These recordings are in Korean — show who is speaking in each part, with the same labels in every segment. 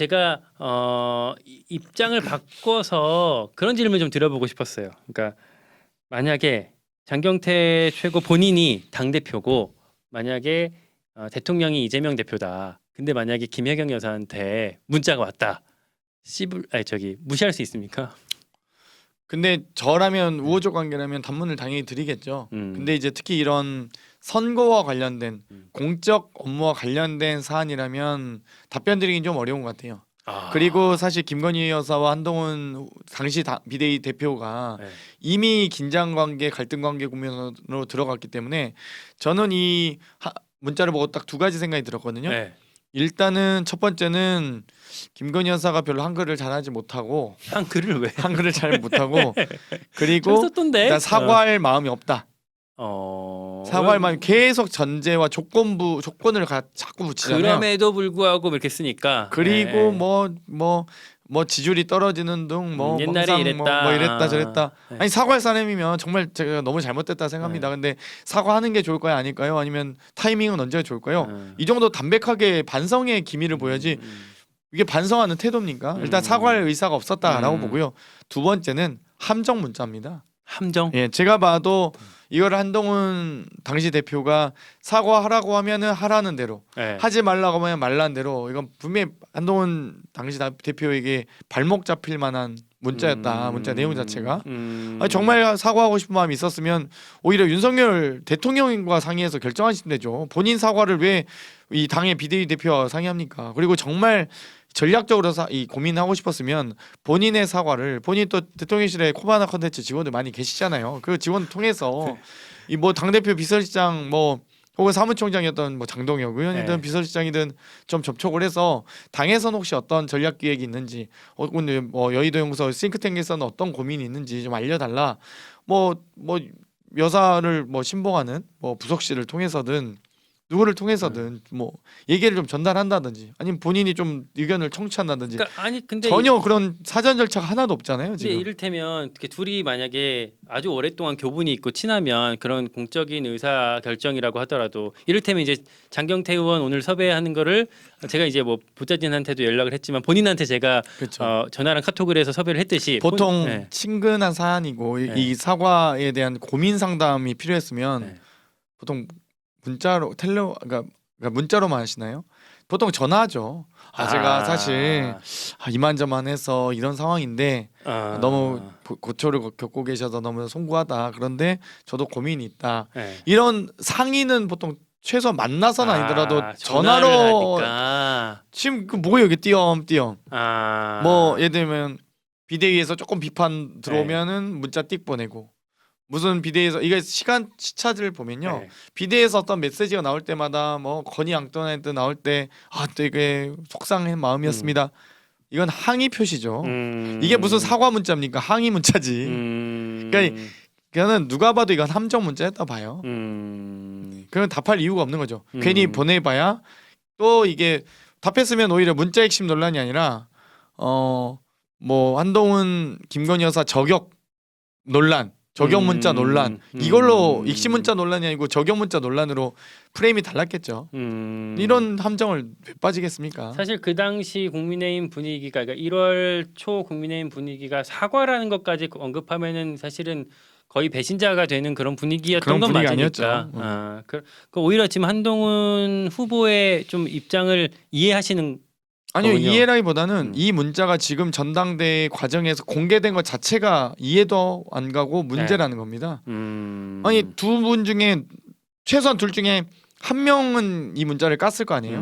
Speaker 1: 제가 입장을 바꿔서 그런 질문 좀 드려보고 싶었어요. 그러니까 만약에 장경태 최고 본인이 당 대표고 만약에 대통령이 이재명 대표다. 근데 만약에 김혜경 여사한테 문자가 왔다. 무시할 수 있습니까?
Speaker 2: 근데 저라면 우호적 관계라면 단문을 당연히 드리겠죠. 근데 이제 특히 이런 선거와 관련된 공적 업무와 관련된 사안이라면 답변 드리긴 좀 어려운 것 같아요. 그리고 사실 김건희 여사와 한동훈 당시 비대위 대표가
Speaker 1: 네.
Speaker 2: 이미 긴장 관계, 갈등 관계 국면으로 들어갔기 때문에 저는 이 문자를 보고 딱 두 가지 생각이 들었거든요.
Speaker 1: 네.
Speaker 2: 일단은 첫 번째는 김건희 여사가 별로 한글을 잘하지 못하고
Speaker 1: 한글을 왜?
Speaker 2: 한글을 잘 못하고
Speaker 1: 잘
Speaker 2: 그리고
Speaker 1: 썼던데.
Speaker 2: 일단 사과할 마음이 없다. 사과할
Speaker 1: 왜-
Speaker 2: 마음이 계속 전제와 조건을 자꾸 붙이잖아요.
Speaker 1: 그럼에도 불구하고 이렇게 쓰니까.
Speaker 2: 그리고
Speaker 1: 네.
Speaker 2: 뭐 지지율이 떨어지는 등 뭐
Speaker 1: 옛날에
Speaker 2: 항상
Speaker 1: 이랬다.
Speaker 2: 뭐 이랬다 저랬다.
Speaker 1: 네.
Speaker 2: 아니 사과할 사람이면 정말 제가 너무 잘못됐다 생각합니다.
Speaker 1: 네.
Speaker 2: 근데 사과하는 게 좋을까요, 아닐까요? 아니면 타이밍은 언제가 좋을까요?
Speaker 1: 음.
Speaker 2: 이 정도 담백하게 반성의 기미를 보여야지. 이게 반성하는 태도입니까? 일단 사과할 의사가 없었다라고 보고요. 두 번째는 함정 문자입니다.
Speaker 1: 함정.
Speaker 2: 예, 제가 봐도 이걸 한동훈 당시 대표가 사과하라고 하면은 하라는 대로,
Speaker 1: 네.
Speaker 2: 하지 말라고 하면 말라는 대로, 이건 분명히 한동훈 당시 대표에게 발목 잡힐 만한 문자였다. 문자 내용 자체가. 아니, 정말 사과하고 싶은 마음이 있었으면 오히려 윤석열 대통령과 상의해서 결정하시면 되죠. 본인 사과를 왜 이 당의 비대위 대표와 상의합니까? 그리고 정말 전략적으로 이 고민하고 싶었으면 본인의 사과를, 본인 또 대통령실에 코바나 컨텐츠 직원들 많이 계시잖아요. 그 직원 통해서 이 뭐 당대표 비서실장 뭐 혹은 사무총장이었던 뭐 장동혁 의원이든
Speaker 1: 네.
Speaker 2: 비서실장이든 좀 접촉을 해서 당에서는 혹시 어떤 전략 기획이 있는지, 혹은 뭐 여의도 연구소 싱크탱크에서는 어떤 고민이 있는지 좀 알려달라. 뭐 여사를 뭐 신봉하는 뭐 부속실을 통해서든 누구를 통해서든 뭐 얘기를 좀 전달한다든지, 아니면 본인이 좀 의견을 청취한다든지.
Speaker 1: 그러니까 아니 근데
Speaker 2: 전혀 그런 사전 절차가 하나도 없잖아요
Speaker 1: 근데
Speaker 2: 지금.
Speaker 1: 이를테면 이렇게 둘이 만약에 아주 오랫동안 교분이 있고 친하면 그런 공적인 의사 결정이라고 하더라도 이를테면 이제 장경태 의원 오늘 섭외하는 거를 제가 이제 뭐 부자진한테도 연락을 했지만 본인한테 제가
Speaker 2: 그렇죠.
Speaker 1: 전화랑 카톡을 해서 섭외를 했듯이
Speaker 2: 보통
Speaker 1: 네.
Speaker 2: 친근한 사안이고
Speaker 1: 네.
Speaker 2: 이 사과에 대한 고민 상담이 필요했으면
Speaker 1: 네.
Speaker 2: 보통 문자로 그러니까 문자로만 하시나요? 보통 전화하죠. 제가 사실 이만저만해서 이런 상황인데 너무 고초를 겪고 계셔서 너무 송구하다. 그런데 저도 고민이 있다.
Speaker 1: 네.
Speaker 2: 이런 상의는 보통 최소 만나서는 아니더라도
Speaker 1: 전화를
Speaker 2: 전화로
Speaker 1: 하니까.
Speaker 2: 지금 그 뭐예요 이게 띄엄띄엄. 뭐 예를 들면 비대위에서 조금 비판 들어오면은 문자 띡 보내고, 무슨 비대위에서 이게 시차를 보면요.
Speaker 1: 네.
Speaker 2: 비대위에서 어떤 메시지가 나올 때마다 뭐 건의 앙토네트 나올 때 되게 속상한 마음이었습니다. 이건 항의 표시죠. 이게 무슨 사과 문자입니까? 항의 문자지. 그러니까 그거는 누가 봐도 이건 함정 문자였다 봐요. 그건 답할 이유가 없는 거죠. 괜히 보내봐야 또 이게 답했으면 오히려 문자 핵심 논란이 아니라 뭐 한동훈 김건희 여사 저격 논란, 저격 문자 논란, 이걸로 익시 문자 논란이 아니고 저격 문자 논란으로 프레임이 달랐겠죠. 이런 함정을 왜 빠지겠습니까?
Speaker 1: 사실 그 당시 국민의힘 분위기가, 그러니까 1월 초 국민의힘 분위기가 사과라는 것까지 언급하면은 사실은 거의 배신자가 되는 그런 분위기였던
Speaker 2: 그런
Speaker 1: 건
Speaker 2: 분위기
Speaker 1: 맞으니까.
Speaker 2: 아니었죠.
Speaker 1: 그 오히려 지금 한동훈 후보의 좀 입장을 이해하시는.
Speaker 2: 아니요,
Speaker 1: 거군요.
Speaker 2: 이해라기보다는 이 문자가 지금 전당대회 과정에서 공개된 것 자체가 이해도 안 가고 문제라는 겁니다. 아니 두 분 중에 최소한 둘 중에 한 명은 이 문자를 깠을 거 아니에요.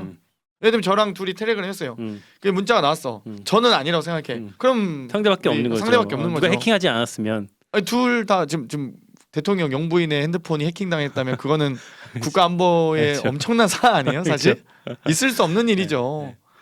Speaker 2: 예를 들면 저랑 둘이 텔레그램 했어요. 그 문자가 나왔어. 저는 아니라고 생각해. 그럼
Speaker 1: 상대밖에 없는 거죠.
Speaker 2: 상대밖에 없는
Speaker 1: 누가
Speaker 2: 거죠.
Speaker 1: 해킹하지 않았으면.
Speaker 2: 둘 다 지금 대통령 영부인의 핸드폰이 해킹당했다면 그거는 국가안보에
Speaker 1: 그렇죠.
Speaker 2: 엄청난 사안 아니에요, 사실?
Speaker 1: 그렇죠.
Speaker 2: 있을 수 없는 일이죠.